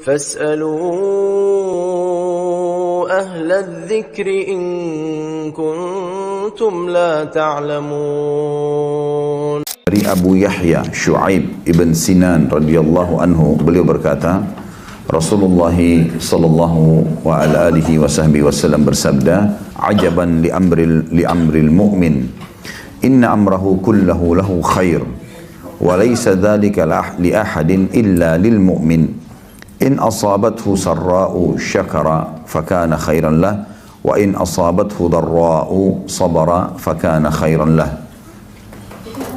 فاسألوا أهل الذكر إن كنتم لا تعلمون. Dari Abu Yahya Shu'aib ibn Sinan radhiyallahu anhu, beliau berkata, Rasulullah sallallahu wa ala alihi wa sahbihi wasallam bersabda, ajaban li amril mu'min, inna amrahu kullahu lahu khair, wa laysa dhalika li ahadin illa lil mu'min, in asabathu sarra'u syakara fakana khairan lah, wa in asabathu dharra'u sabara fakana khairan lah.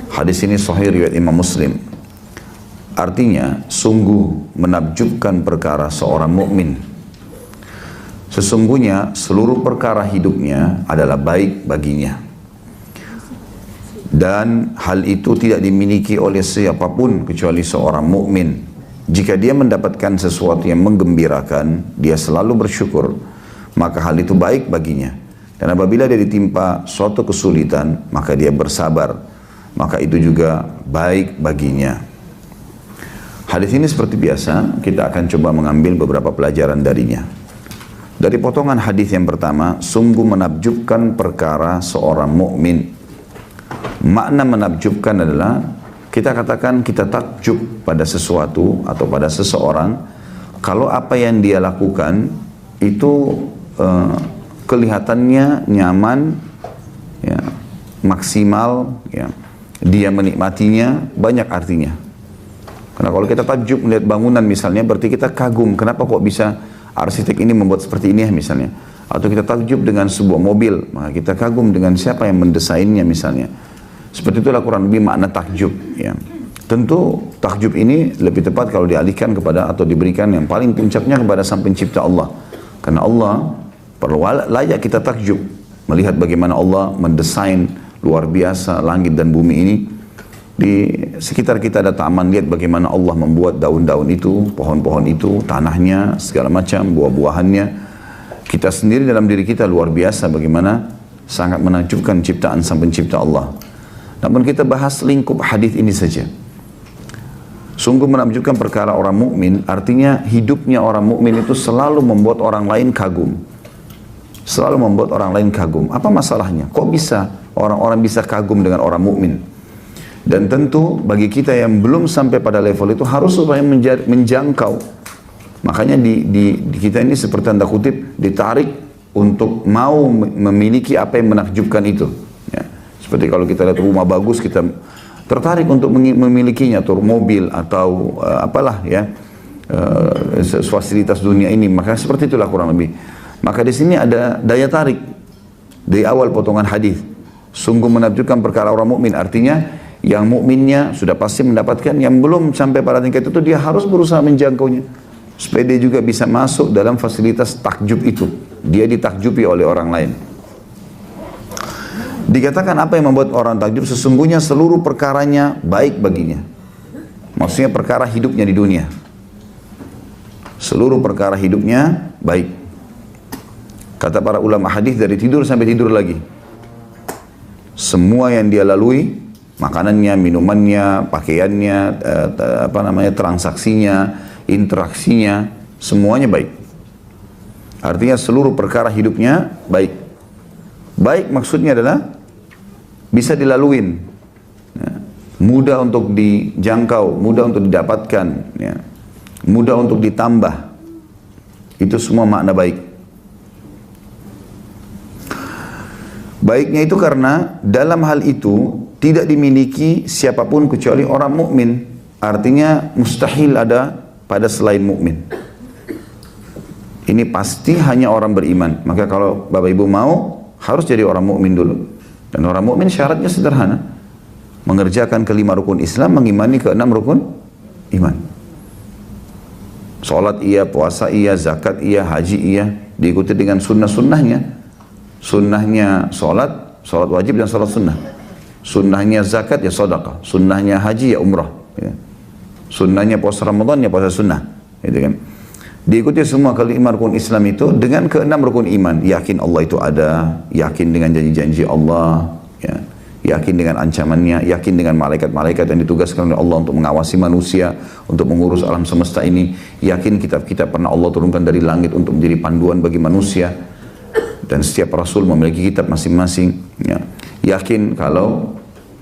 Hadis ini sahih riwayat Imam Muslim. Artinya, sungguh menakjubkan perkara seorang mukmin. Sesungguhnya seluruh perkara hidupnya adalah baik baginya. Dan hal itu tidak dimiliki oleh siapapun kecuali seorang mukmin. Jika dia mendapatkan sesuatu yang menggembirakan, dia selalu bersyukur, maka hal itu baik baginya. Dan apabila dia ditimpa suatu kesulitan, maka dia bersabar, maka itu juga baik baginya. Hadis ini seperti biasa, kita akan coba mengambil beberapa pelajaran darinya. Dari potongan hadis yang pertama, sungguh menakjubkan perkara seorang mukmin. Makna menakjubkan adalah kita katakan kita takjub pada sesuatu atau pada seseorang kalau apa yang dia lakukan itu kelihatannya nyaman, ya, maksimal, ya, dia menikmatinya, banyak artinya. Karena kalau kita takjub melihat bangunan misalnya, berarti kita kagum, kenapa kok bisa arsitek ini membuat seperti ini ya misalnya. Atau kita takjub dengan sebuah mobil, maka kita kagum dengan siapa yang mendesainnya misalnya. Seperti itulah kurang lebih makna takjub. Ya. Tentu takjub ini lebih tepat kalau dialihkan kepada atau diberikan yang paling puncaknya kepada Sang Pencipta Allah. Karena Allah perlu layak kita takjub. Melihat bagaimana Allah mendesain luar biasa langit dan bumi ini. Di sekitar kita ada taman, lihat bagaimana Allah membuat daun-daun itu, pohon-pohon itu, tanahnya, segala macam, buah-buahannya. Kita sendiri dalam diri kita luar biasa bagaimana sangat menakjubkan ciptaan Sang Pencipta Allah. Namun kita bahas lingkup hadis ini saja. Sungguh menakjubkan perkara orang mukmin, artinya hidupnya orang mukmin itu selalu membuat orang lain kagum. Selalu membuat orang lain kagum. Apa masalahnya? Kok bisa orang-orang bisa kagum dengan orang mukmin? Dan tentu bagi kita yang belum sampai pada level itu harus supaya menjangkau. Makanya di kita ini seperti tanda kutip ditarik untuk mau memiliki apa yang menakjubkan itu. Ya. Seperti kalau kita lihat rumah bagus, kita tertarik untuk memilikinya, atau mobil atau apalah ya, fasilitas dunia ini. Maka seperti itulah kurang lebih. Maka di sini ada daya tarik di awal potongan hadis. Sungguh menakjubkan perkara orang mukmin, artinya yang mukminnya sudah pasti mendapatkan, yang belum sampai pada tingkat itu dia harus berusaha menjangkaunya supaya dia juga bisa masuk dalam fasilitas takjub itu. Dia ditakjubi oleh orang lain. Dikatakan apa yang membuat orang takjub? Sesungguhnya seluruh perkaranya baik baginya. Maksudnya perkara hidupnya di dunia. Seluruh perkara hidupnya baik. Kata para ulama hadis, dari tidur sampai tidur lagi. Semua yang dia lalui, makanannya, minumannya, pakaiannya, transaksinya, interaksinya, semuanya baik. Artinya seluruh perkara hidupnya baik. Baik maksudnya adalah bisa dilaluin, ya, mudah untuk dijangkau, mudah untuk didapatkan, ya, mudah untuk ditambah. Itu semua makna baik. Baiknya itu karena dalam hal itu tidak dimiliki siapapun kecuali orang mukmin. Artinya mustahil ada pada selain mukmin. Ini pasti hanya orang beriman. Maka kalau Bapak Ibu mau, harus jadi orang mukmin dulu. Dan orang mukmin syaratnya sederhana. Mengerjakan kelima rukun Islam, mengimani keenam rukun iman. Salat iya, puasa iya, zakat iya, haji iya. Diikuti dengan sunnah-sunnahnya. Sunnahnya salat wajib dan salat sunnah. Sunnahnya zakat ya sedekah, sunnahnya haji ya umrah, ya. Sunnahnya puasa Ramadan ya puasa sunnah, gitu kan. Diikuti semua kelima rukun Islam itu dengan keenam rukun iman. Yakin Allah itu ada, yakin dengan janji-janji Allah, ya. yakin dengan ancamannya, yakin dengan malaikat-malaikat yang ditugaskan oleh Allah untuk mengawasi manusia, untuk mengurus alam semesta ini, yakin kitab-kitab pernah Allah turunkan dari langit untuk menjadi panduan bagi manusia, dan setiap rasul memiliki kitab masing-masing, ya. Yakin kalau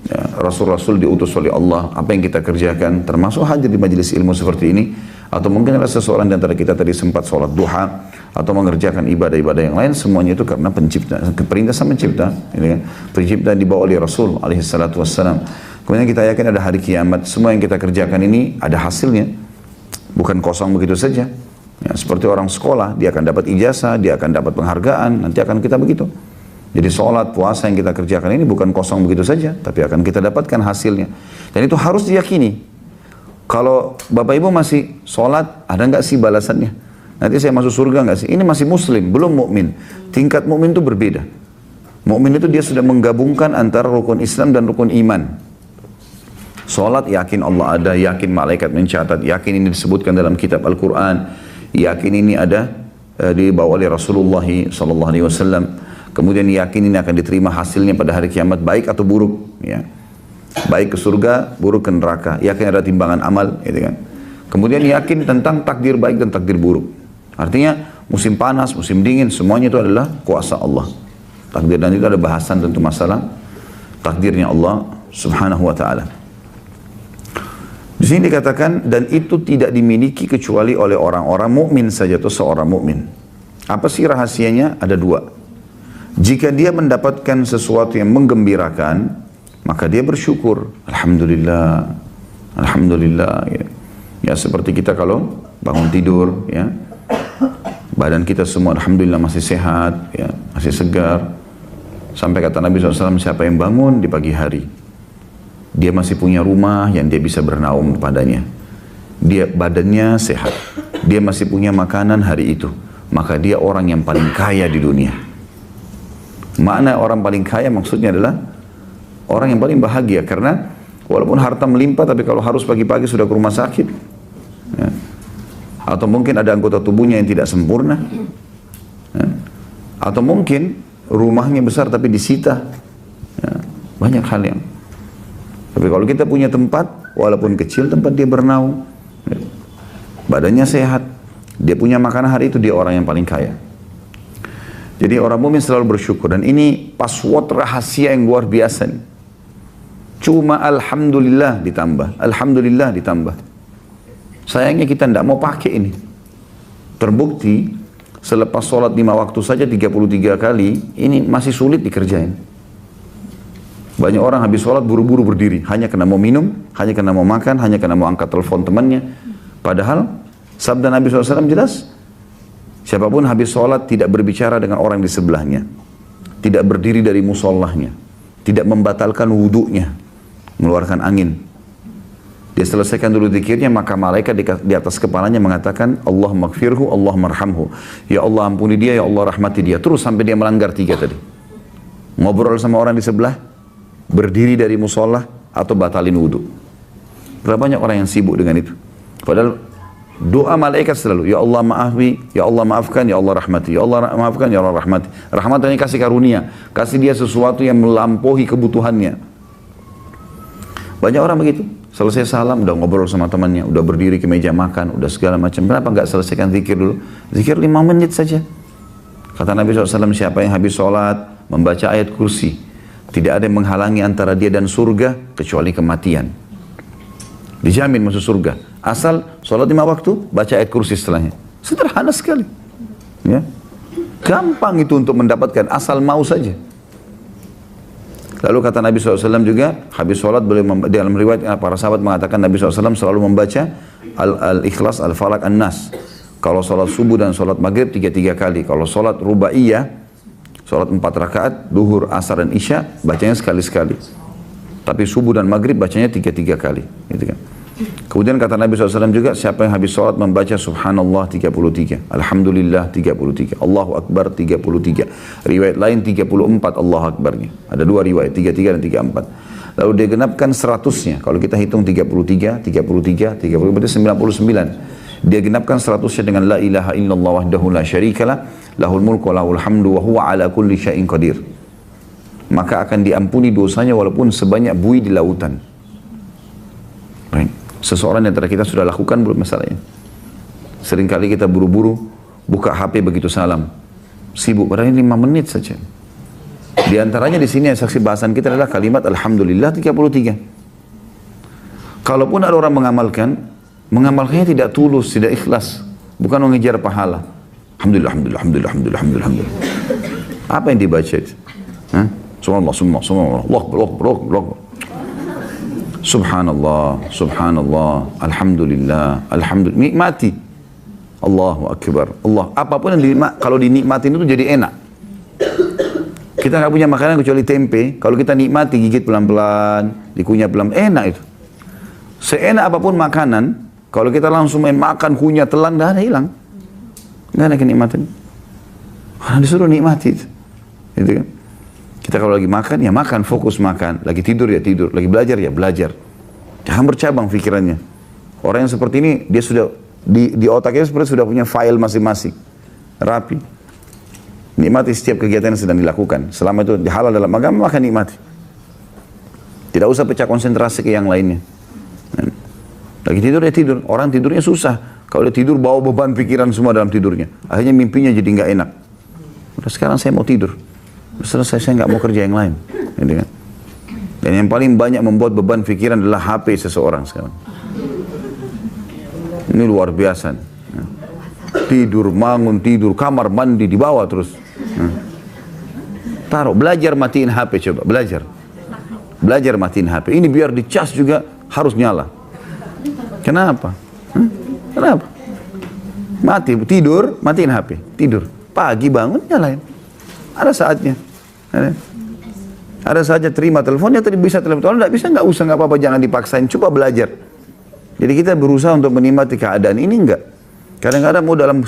ya, rasul-rasul diutus oleh Allah, apa yang kita kerjakan, termasuk hadir di majelis ilmu seperti ini, atau mungkin ada seseorang di antara kita tadi sempat sholat duha, atau mengerjakan ibadah-ibadah yang lain, semuanya itu karena pencipta, perintah sama pencipta, ini kan, pencipta dibawa oleh Rasul alaihissalatu wassalam. Kemudian kita yakin ada hari kiamat, semua yang kita kerjakan ini ada hasilnya, bukan kosong begitu saja. Ya, seperti orang sekolah, dia akan dapat ijazah, dia akan dapat penghargaan, nanti akan kita begitu. Jadi sholat, puasa yang kita kerjakan ini bukan kosong begitu saja, tapi akan kita dapatkan hasilnya. Dan itu harus diyakini. Kalau Bapak Ibu masih sholat, ada nggak sih balasannya? Nanti saya masuk surga nggak sih? Ini masih muslim, belum mukmin. Tingkat mukmin itu berbeda. Mukmin itu dia sudah menggabungkan antara rukun Islam dan rukun iman. Sholat yakin Allah ada, yakin malaikat mencatat, yakin ini disebutkan dalam kitab Al-Quran, yakin ini ada dibawa oleh Rasulullah SAW. Kemudian yakin ini akan diterima hasilnya pada hari kiamat, baik atau buruk. Ya. Baik ke surga, buruk ke neraka. Yakin ada timbangan amal. Gitu kan. Kemudian yakin tentang takdir baik dan takdir buruk. Artinya musim panas, musim dingin, semuanya itu adalah kuasa Allah. Takdir, dan itu ada bahasan tentu masalah takdirnya Allah subhanahu wa ta'ala. Di sini dikatakan, dan itu tidak dimiliki kecuali oleh orang-orang mukmin saja atau seorang mukmin. Apa sih rahasianya? Ada dua. Jika dia mendapatkan sesuatu yang menggembirakan, maka dia bersyukur. Alhamdulillah, Alhamdulillah. Ya, seperti kita kalau bangun tidur, ya, badan kita semua alhamdulillah masih sehat, ya, masih segar. Sampai kata Nabi SAW, siapa yang bangun di pagi hari, dia masih punya rumah yang dia bisa bernaung padanya, dia badannya sehat, dia masih punya makanan hari itu, maka dia orang yang paling kaya di dunia. Makna orang paling kaya maksudnya adalah orang yang paling bahagia, karena walaupun harta melimpah, tapi kalau harus pagi-pagi sudah ke rumah sakit, ya, atau mungkin ada anggota tubuhnya yang tidak sempurna, ya, atau mungkin rumahnya besar tapi disita, ya, banyak hal yang. Tapi kalau kita punya tempat, walaupun kecil, tempat dia bernaung, ya, badannya sehat, dia punya makanan hari itu, dia orang yang paling kaya. Jadi orang mukmin selalu bersyukur, dan ini password rahasia yang luar biasa nih. Cuma alhamdulillah ditambah, alhamdulillah ditambah. Sayangnya kita tidak mau pakai ini. Terbukti selepas sholat 5 waktu saja 33 kali, ini masih sulit dikerjain. Banyak orang habis sholat buru-buru berdiri, hanya karena mau minum, hanya karena mau makan, hanya karena mau angkat telepon temannya. Padahal sabda Nabi SAW jelas, siapapun habis sholat tidak berbicara dengan orang di sebelahnya, tidak berdiri dari musallahnya, tidak membatalkan wudhunya, mengeluarkan angin. Dia selesaikan dulu zikirnya, maka malaikat di atas kepalanya mengatakan, Allah maghfirhu, Allah marhamhu. Ya Allah ampuni dia, ya Allah rahmati dia. Terus sampai dia melanggar 3 tadi. Ngobrol sama orang di sebelah, berdiri dari musolah, atau batalin wudhu. Berapa banyak orang yang sibuk dengan itu. Padahal doa malaikat selalu, ya Allah maafi, ya Allah maafkan, ya Allah rahmati, ya Allah maafkan, ya Allah rahmati. Rahmatnya kasih karunia, kasih dia sesuatu yang melampaui kebutuhannya. Banyak orang begitu, selesai salam udah ngobrol sama temannya, udah berdiri ke meja makan, udah segala macam. Kenapa nggak selesaikan zikir dulu? Zikir 5 menit saja. Kata Nabi SAW, siapa yang habis sholat membaca ayat kursi, tidak ada yang menghalangi antara dia dan surga kecuali kematian. Dijamin masuk surga. Asal sholat 5 waktu, baca ayat kursi setelahnya. Sederhana sekali. Ya. Gampang itu untuk mendapatkan, asal mau saja. Lalu kata Nabi SAW juga, habis sholat boleh dalam riwayat para sahabat mengatakan Nabi SAW selalu membaca Al-Ikhlas, Al-Falaq, An-Nas. Kalau sholat subuh dan sholat maghrib 3 kali. Kalau sholat rubaiyah, sholat 4 rakaat, duhur, asar, dan isya, bacanya sekali-sekali. Tapi subuh dan maghrib bacanya 3 kali. Gitu kan. Kemudian kata Nabi SAW juga, siapa yang habis sholat membaca Subhanallah 33, Alhamdulillah 33, Allahu Akbar 33. Riwayat lain 34 Allahu Akbarnya. Ada 2 riwayat, 33 dan 34. Lalu dia genapkan 100-nya. Kalau kita hitung 33, berarti 99. Dia genapkan 100-nya dengan La ilaha illallah wahdahu la syarikalah, lahul mulku wa lahul hamdu wa huwa ala kulli syai'in qadir. maka akan diampuni dosanya walaupun sebanyak buih di lautan. Baik. Seseorang di antara kita sudah lakukan belum masalahnya? Seringkali kita buru-buru buka HP begitu salam, sibuk padahal 5 menit saja. Di antaranya di sini yang saksi bahasan kita adalah kalimat Alhamdulillah 33. Kalaupun ada orang mengamalkannya tidak tulus, tidak ikhlas, bukan mengejar pahala. Alhamdulillah, alhamdulillah, alhamdulillah, alhamdulillah, alhamdulillah. Apa yang dibaca itu? Subhanallah, subhanallah, Allah, subhanallah, subhanallah, alhamdulillah, alhamdulillah. Nikmati. Allahu Akbar. Allah. Apapun yang kalau dinikmatin itu jadi enak. Kita nggak punya makanan kecuali tempe. Kalau kita nikmati, gigit pelan-pelan, dikunyah pelan, enak itu. Seenak apapun makanan, kalau kita langsung main makan, kunyah, telan, nggak ada hilang. Nggak ada kenikmatan. Karena disuruh nikmati itu. Gitu kan? Kita kalau lagi makan, ya makan, fokus makan. Lagi tidur, ya tidur. Lagi belajar, ya belajar. Jangan bercabang pikirannya. Orang yang seperti ini, dia sudah di otaknya seperti sudah punya file masing-masing. Rapi. Nikmati setiap kegiatan yang sedang dilakukan. Selama itu halal dalam agama, maka nikmati. Tidak usah pecah konsentrasi ke yang lainnya. Lagi tidur, ya tidur. Orang tidurnya susah. Kalau dia tidur, bawa beban pikiran semua dalam tidurnya. Akhirnya mimpinya jadi nggak enak. Udah sekarang saya mau tidur. Udah selesai, saya nggak mau kerja yang lain. Gitu kan? Dan yang paling banyak membuat beban pikiran adalah HP seseorang sekarang. Ini luar biasa. Tidur, bangun, tidur, kamar, mandi, dibawa terus. Taruh, belajar matiin HP coba, belajar. Belajar matiin HP. Ini biar dicas juga harus nyala. Kenapa? Kenapa? Mati, tidur, matiin HP. Tidur. Pagi bangun, nyalain. Ada saatnya. Ada saatnya terima teleponnya, tadi bisa telepon. Kalau tidak bisa, nggak usah, nggak apa-apa, jangan dipaksain. Coba belajar. Jadi kita berusaha untuk menikmati keadaan ini, enggak. Kadang-kadang mau dalam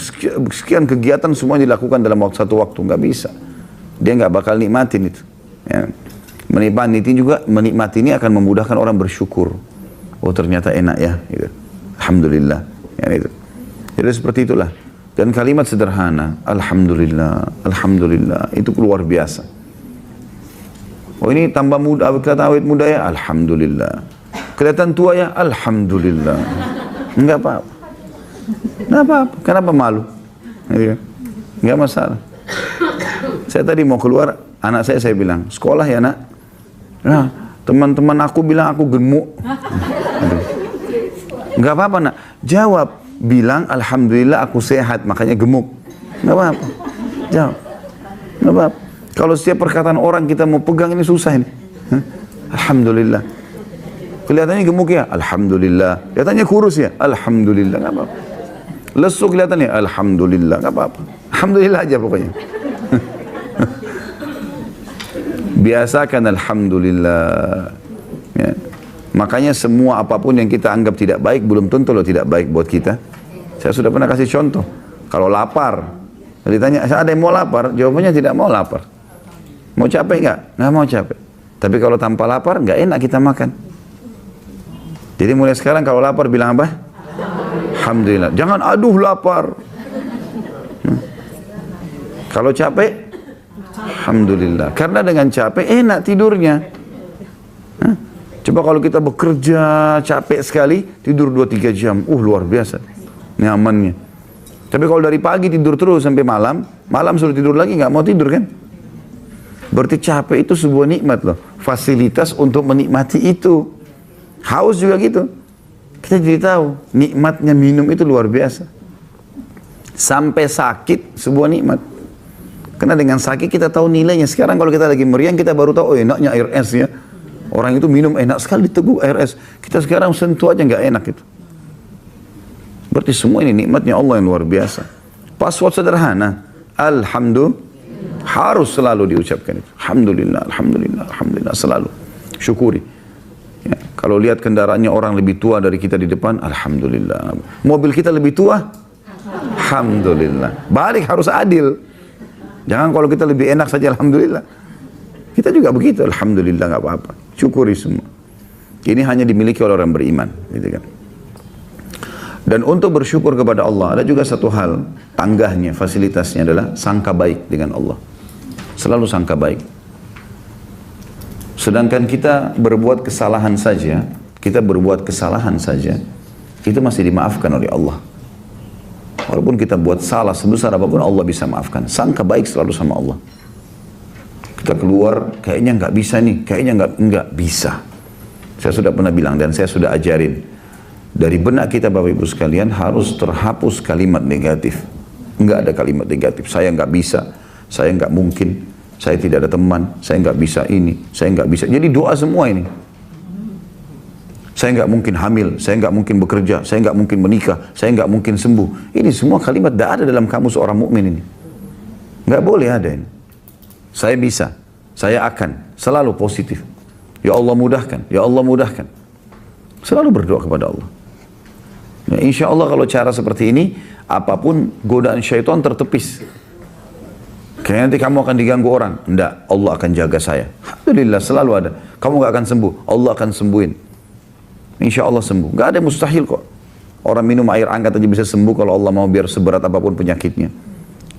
sekian kegiatan semua dilakukan dalam satu waktu, enggak bisa. Dia enggak bakal nikmatin itu. Ya. Menikmati ini akan memudahkan orang bersyukur. Oh ternyata enak ya. Gitu. Alhamdulillah. Ya, itu. Jadi seperti itulah. Dan kalimat sederhana, Alhamdulillah, Alhamdulillah, itu luar biasa. Oh ini tambah muda, kelihatan awet muda ya, Alhamdulillah. Kelihatan tua ya, Alhamdulillah. Enggak apa-apa. Enggak apa-apa. Kenapa malu? Enggak masalah. Saya tadi mau keluar, anak saya bilang, sekolah ya nak? Nah, teman-teman aku bilang aku gemuk. Enggak apa-apa nak. Jawab, bilang Alhamdulillah aku sehat, makanya gemuk. Enggak apa-apa. Jawab. Enggak apa-apa. Kalau setiap perkataan orang kita mau pegang ini susah ini. Alhamdulillah. Kelihatannya gemuk ya, Alhamdulillah. Kelihatannya kurus ya, Alhamdulillah. Nggak apa-apa. Lesu kelihatannya, Alhamdulillah. Nggak apa-apa. Alhamdulillah aja pokoknya. Biasakan Alhamdulillah. Ya. Makanya semua apapun yang kita anggap tidak baik, belum tentu loh tidak baik buat kita. Saya sudah pernah kasih contoh. Kalau lapar, ditanya, ada yang mau lapar? Jawabannya tidak mau lapar. Mau capek nggak? Nggak mau capek. Tapi kalau tanpa lapar, nggak enak kita makan. Jadi mulai sekarang kalau lapar bilang apa? Alhamdulillah. Jangan aduh lapar. Kalau capek, Alhamdulillah. Karena dengan capek enak tidurnya. Coba kalau kita bekerja capek sekali, tidur 2-3 jam. Luar biasa. Nyamannya. Tapi kalau dari pagi tidur terus sampai malam, malam suruh tidur lagi, nggak mau tidur kan? Berarti capek itu sebuah nikmat loh. Fasilitas untuk menikmati itu. Haus juga gitu. Kita jadi tahu nikmatnya minum itu luar biasa. Sampai sakit sebuah nikmat. Karena dengan sakit kita tahu nilainya. Sekarang kalau kita lagi meriang kita baru tahu, oh enaknya air es ya. Orang itu minum enak sekali diteguk air es. Kita sekarang sentuh aja nggak enak itu. Berarti semua ini nikmatnya Allah yang luar biasa. Password sederhana, Alhamdulillah, harus selalu diucapkan itu. Alhamdulillah, Alhamdulillah, Alhamdulillah, selalu. Syukuri. Ya, kalau lihat kendaraannya orang lebih tua dari kita di depan, Alhamdulillah. Mobil kita lebih tua, Alhamdulillah. Balik harus adil. Jangan kalau kita lebih enak saja, Alhamdulillah. Kita juga begitu, Alhamdulillah, nggak apa-apa. Syukuri semua. Ini hanya dimiliki oleh orang beriman, gitu kan. Dan untuk bersyukur kepada Allah, ada juga satu hal, tanggahnya, fasilitasnya adalah sangka baik dengan Allah. Selalu sangka baik. Sedangkan kita berbuat kesalahan saja, itu masih dimaafkan oleh Allah. Walaupun kita buat salah sebesar apapun, Allah bisa maafkan. Sangka baik selalu sama Allah. Kita keluar, kayaknya nggak bisa nih, kayaknya nggak bisa. Saya sudah pernah bilang dan saya sudah ajarin. Dari benak kita Bapak Ibu sekalian harus terhapus kalimat negatif. Nggak ada kalimat negatif. Saya nggak bisa, saya nggak mungkin, saya tidak ada teman, saya nggak bisa ini, saya nggak bisa. Jadi doa semua ini. Saya nggak mungkin hamil, saya nggak mungkin bekerja, saya nggak mungkin menikah, saya nggak mungkin sembuh. Ini semua kalimat tidak ada dalam kamus orang mukmin ini. Nggak boleh ada ini. Saya bisa, saya akan, selalu positif. Ya Allah mudahkan, ya Allah mudahkan. Selalu berdoa kepada Allah. Nah, insya Allah kalau cara seperti ini, apapun godaan syaitan tertepis. Kayaknya nanti kamu akan diganggu orang. Enggak, Allah akan jaga saya. Alhamdulillah selalu ada. Kamu nggak akan sembuh, Allah akan sembuhin. Insya Allah sembuh. Gak ada mustahil kok. Orang minum air hangat aja bisa sembuh kalau Allah mau, biar seberat apapun penyakitnya.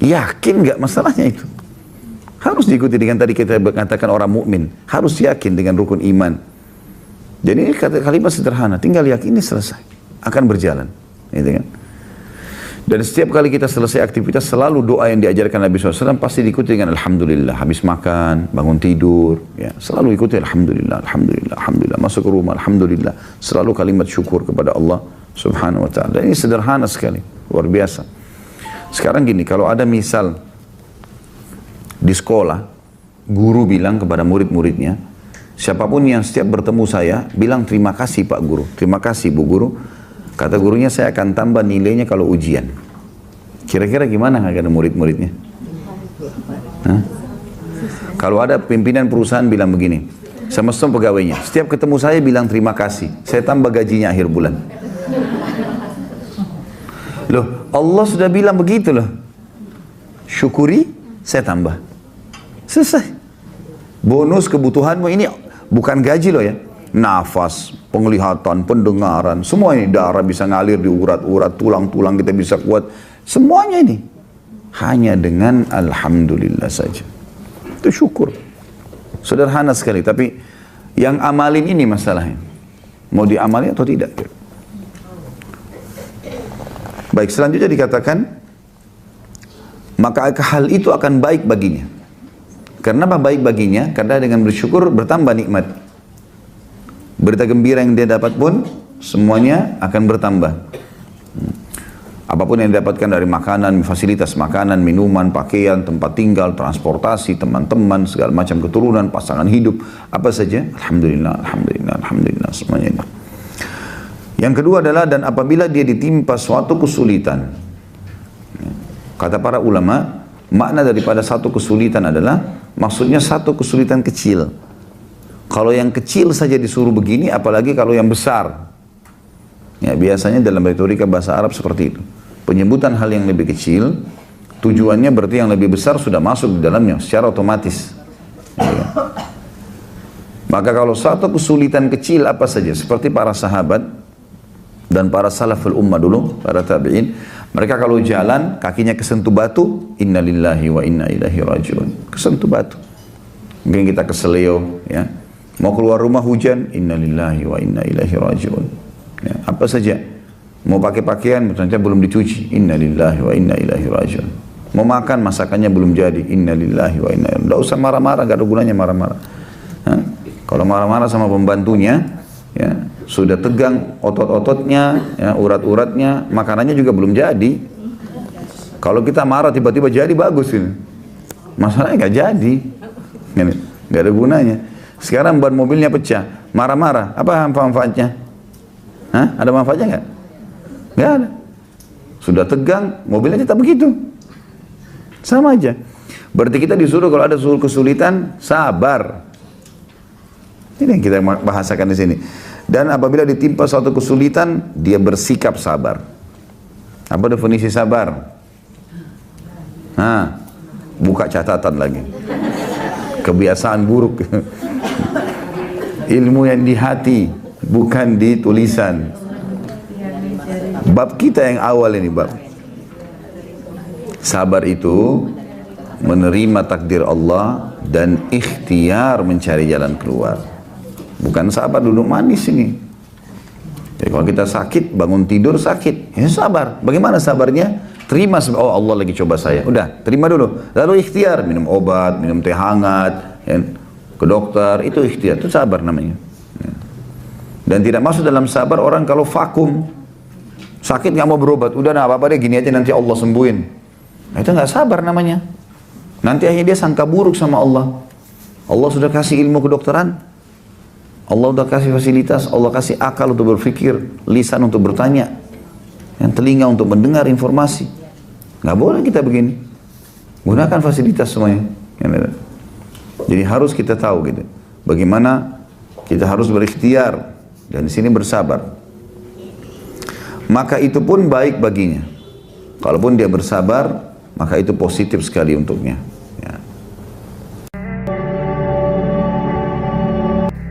Yakin gak masalahnya itu? Harus diikuti dengan tadi kita katakan orang mukmin. Harus yakin dengan rukun iman. Jadi ini kalimat sederhana. Tinggal yakin, ini selesai. Akan berjalan. Gitu kan? Dan setiap kali kita selesai aktivitas, selalu doa yang diajarkan Nabi SAW pasti diikuti dengan Alhamdulillah. Habis makan, bangun tidur, ya, selalu ikuti Alhamdulillah, Alhamdulillah, Alhamdulillah. Masuk ke rumah, Alhamdulillah. Selalu kalimat syukur kepada Allah Subhanahu Wa Ta'ala. Ini sederhana sekali, luar biasa. Sekarang gini, kalau ada misal di sekolah, guru bilang kepada murid-muridnya, siapapun yang setiap bertemu saya, bilang terima kasih Pak Guru, terima kasih Bu Guru. Kata gurunya, saya akan tambah nilainya kalau ujian. Kira-kira gimana nggak ada murid-muridnya? Hah? Kalau ada pimpinan perusahaan bilang begini, sama semua pegawainya, setiap ketemu saya bilang terima kasih, saya tambah gajinya akhir bulan. Loh, Allah sudah bilang begitu loh. Syukuri, saya tambah. Selesai. Bonus kebutuhanmu ini bukan gaji loh ya. Nafas, penglihatan, pendengaran, semua ini, darah bisa ngalir di urat-urat, tulang-tulang kita bisa kuat, semuanya ini hanya dengan Alhamdulillah saja. Itu syukur. Sederhana sekali, tapi yang amalin ini masalahnya, mau diamalin atau tidak. Baik, selanjutnya dikatakan, maka hal itu akan baik baginya. Kenapa baik baginya? Karena dengan bersyukur bertambah nikmat. Berita gembira yang dia dapat pun semuanya akan bertambah. Apapun yang didapatkan dari makanan, fasilitas makanan, minuman, pakaian, tempat tinggal, transportasi, teman-teman, segala macam keturunan, pasangan hidup, apa saja, Alhamdulillah, Alhamdulillah, Alhamdulillah, semuanya itu. Yang kedua adalah, dan apabila dia ditimpa suatu kesulitan, kata para ulama, makna daripada satu kesulitan adalah, maksudnya satu kesulitan kecil. Kalau yang kecil saja disuruh begini, apalagi kalau yang besar. Ya, biasanya dalam retorika bahasa Arab seperti itu. Penyebutan hal yang lebih kecil, tujuannya berarti yang lebih besar sudah masuk di dalamnya secara otomatis. Ya. Maka kalau satu kesulitan kecil apa saja, seperti para sahabat dan para salaful ummah dulu, para tabi'in, mereka kalau jalan, kakinya kesentuh batu, innalillahi wa inna ilaihi raji'un. Kesentuh batu. Mungkin kita keseleo, ya. Mau keluar rumah hujan, innalillahi wa inna ilaihi raji'un. Ya, apa saja. Mau pakai pakaian, ternyata belum dicuci, innalillahi wa inna ilaihi raji'un. Mau makan, masakannya belum jadi, innalillahi wa inna ilaihi raji'un. Tidak usah marah-marah, gak ada gunanya marah-marah. Kalau marah-marah sama pembantunya, ya, sudah tegang otot-ototnya, ya, urat-uratnya, makanannya juga belum jadi. Kalau kita marah tiba-tiba jadi, bagus ini. Masalahnya gak jadi. Gak ada gunanya. Sekarang ban mobilnya pecah, marah-marah, apa manfaatnya? Hah? Ada manfaatnya nggak? Nggak ada. Sudah tegang, mobilnya tetap begitu. Sama aja. Berarti kita disuruh kalau ada kesulitan, sabar. Ini yang kita bahasakan di sini. Dan apabila ditimpa suatu kesulitan, dia bersikap sabar. Apa definisi sabar? Buka catatan lagi. Kebiasaan buruk. Ilmu yang di hati, bukan di tulisan. Bab kita yang awal ini, bab sabar itu menerima takdir Allah dan ikhtiar mencari jalan keluar. Bukan sabar duduk manis ini. Jadi kalau kita sakit, bangun tidur sakit, ya sabar. Bagaimana sabarnya? Terima, oh Allah lagi coba saya. Udah, terima dulu. Lalu ikhtiar, minum obat, minum teh hangat, ya, ke dokter, itu ikhtiar, itu sabar namanya. Ya. Dan tidak masuk dalam sabar orang kalau vakum, sakit nggak mau berobat, udah nah apa-apa deh gini aja nanti Allah sembuhin. Nah, itu nggak sabar namanya. Nanti akhirnya dia sangka buruk sama Allah. Allah sudah kasih ilmu kedokteran, Allah sudah kasih fasilitas, Allah kasih akal untuk berpikir, lisan untuk bertanya, yang telinga untuk mendengar informasi. Nggak boleh kita begini. Gunakan fasilitas semuanya. Jadi harus kita tahu gitu. Bagaimana kita harus berikhtiar dan di sini bersabar. Maka itu pun baik baginya. Kalaupun dia bersabar, maka itu positif sekali untuknya.